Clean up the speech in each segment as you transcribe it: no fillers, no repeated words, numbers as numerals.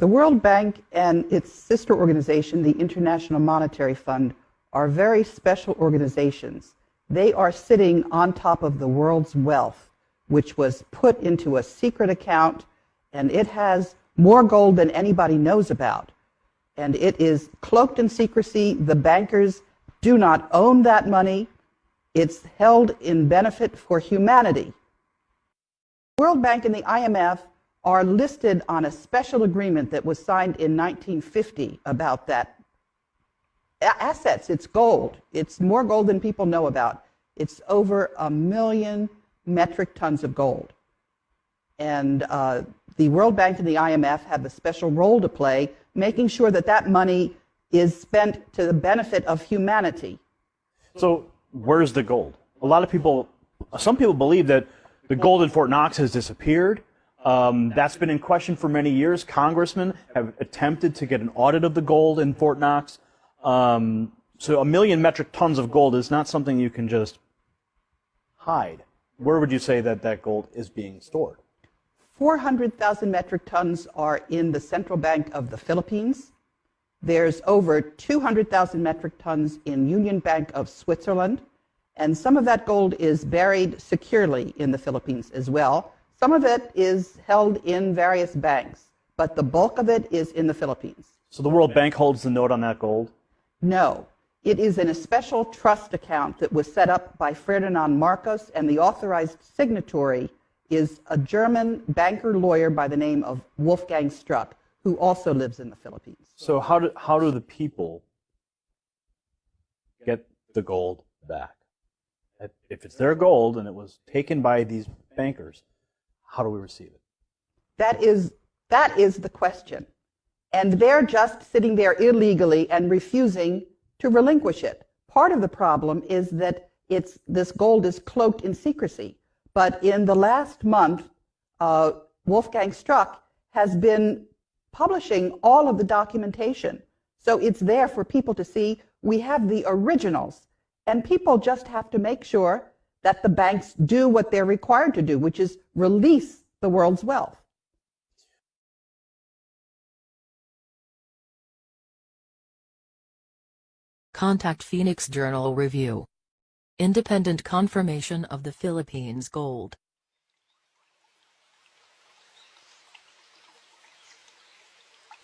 The World Bank and its sister organization, the International Monetary Fund, are very special organizations. They are sitting on top of the world's wealth, which was put into a secret account, and it has more gold than anybody knows about. And it is cloaked in secrecy. The bankers do not own that money. It's held in benefit for humanity. The World Bank and the IMF are listed on a special agreement that was signed in 1950 about that. Assets, it's gold. It's more gold than people know about. It's over 1 million metric tons of gold. And the World Bank and the IMF have a special role to play, making sure that that money is spent to the benefit of humanity. So where's the gold? Some people believe that the gold in Fort Knox has disappeared. That's been in question for many years. Congressmen have attempted to get an audit of the gold in Fort Knox. So 1 million metric tons of gold is not something you can just hide. Where would you say that that gold is being stored? 400,000 metric tons are in the Central Bank of the Philippines. There's over 200,000 metric tons in Union Bank of Switzerland. And some of that gold is buried securely in the Philippines as well. Some of it is held in various banks, but the bulk of it is in the Philippines. So the World Bank holds the note on that gold? No. It is in a special trust account that was set up by Ferdinand Marcos, and the authorized signatory is a German banker lawyer by the name of Wolfgang Struck, who also lives in the Philippines. So how do the people get the gold back? If it's their gold and it was taken by these bankers, how do we receive it? That is the question. And they're just sitting there illegally and refusing to relinquish it. Part of the problem is that this gold is cloaked in secrecy. But in the last month, Wolfgang Struck has been publishing all of the documentation. So it's there for people to see. We have the originals. And people just have to make sure that the banks do what they're required to do, which is release the world's wealth. Contact Phoenix Journal Review. Independent confirmation of the Philippines gold.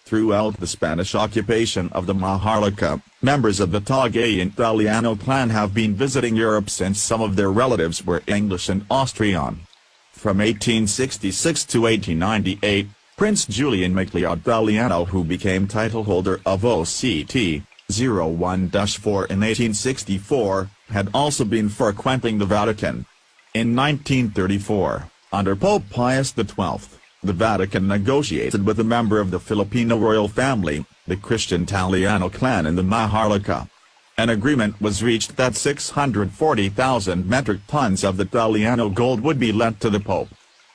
Throughout the Spanish occupation of the Maharlika, members of the Tagayan Italiano clan have been visiting Europe since some of their relatives were English and Austrian. From 1866 to 1898, Prince Julian Macleod Italiano, who became titleholder of OCT 01-4 in 1864, had also been frequenting the Vatican. In 1934, under Pope Pius XII, the Vatican negotiated with a member of the Filipino royal family, the Christian Italiano clan in the Maharlika. An agreement was reached that 640,000 metric tons of the Italiano gold would be lent to the Pope.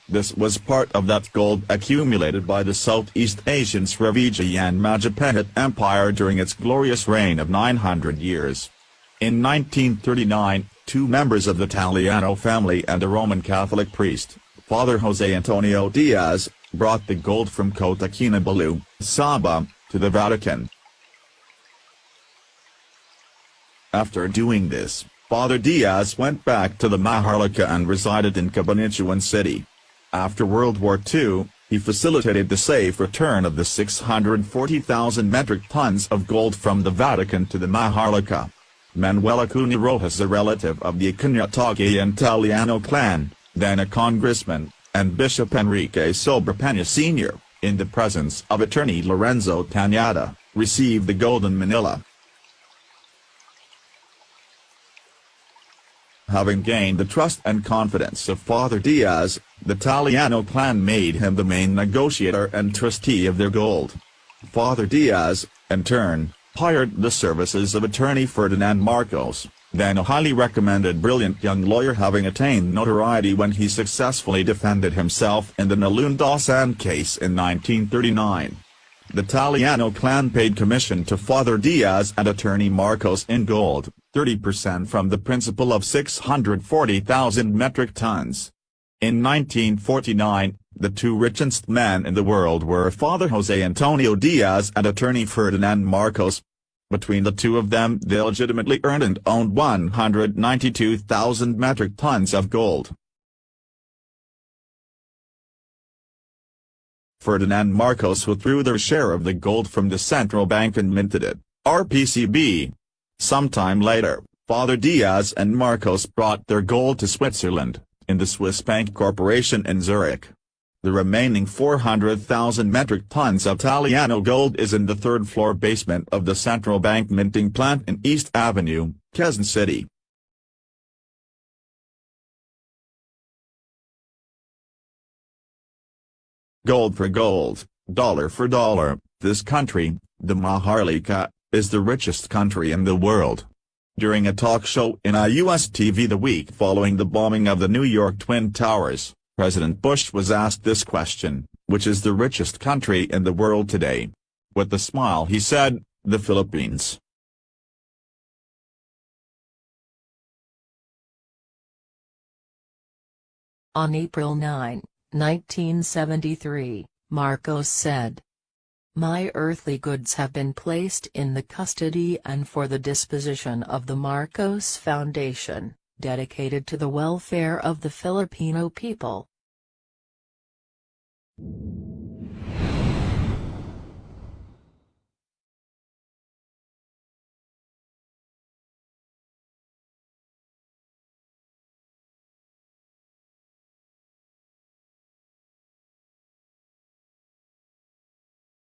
This was part of that gold accumulated by the Southeast Asian Srivijaya and Majapahit Empire during its glorious reign of 900 years. In 1939, two members of the Italiano family and a Roman Catholic priest, Father Jose Antonio Diaz, brought the gold from Kota Kinabalu, Sabah, to the Vatican. After doing this, Father Diaz went back to the Maharlika and resided in Cabanatuan City. After World War II, he facilitated the safe return of the 640,000 metric tons of gold from the Vatican to the Maharlika. Manuel Acuña Rojas, a relative of the Acuña Tagayan Italiano clan, then a congressman, and Bishop Enrique Sobrepena Sr., in the presence of attorney Lorenzo Tañada, received the gold in Manila. Having gained the trust and confidence of Father Diaz, the Italiano clan made him the main negotiator and trustee of their gold. Father Diaz, in turn, hired the services of attorney Ferdinand Marcos, then a highly recommended brilliant young lawyer, having attained notoriety when he successfully defended himself in the Nalundasan case in 1939. The Italiano clan paid commission to Father Diaz and attorney Marcos in gold, 30% from the principal of 640,000 metric tons. In 1949, The two richest men in the world were Father Jose Antonio Diaz and attorney Ferdinand Marcos. Between the two of them they legitimately earned and owned 192,000 metric tons of gold. Ferdinand Marcos withdrew their share of the gold from the central bank and minted it, RPCB. Sometime later, Father Diaz and Marcos brought their gold to Switzerland, in the Swiss Bank Corporation in Zurich. The remaining 400,000 metric tons of Italiano gold is in the third-floor basement of the central bank minting plant in East Avenue, Quezon City. Gold for gold, dollar for dollar, this country, the Maharlika, is the richest country in the world. During a talk show in a U.S. TV the week following the bombing of the New York Twin Towers, President Bush was asked this question, which is the richest country in the world today? With a smile he said, the Philippines. On April 9, 1973, Marcos said, "My earthly goods have been placed in the custody and for the disposition of the Marcos Foundation, dedicated to the welfare of the Filipino people."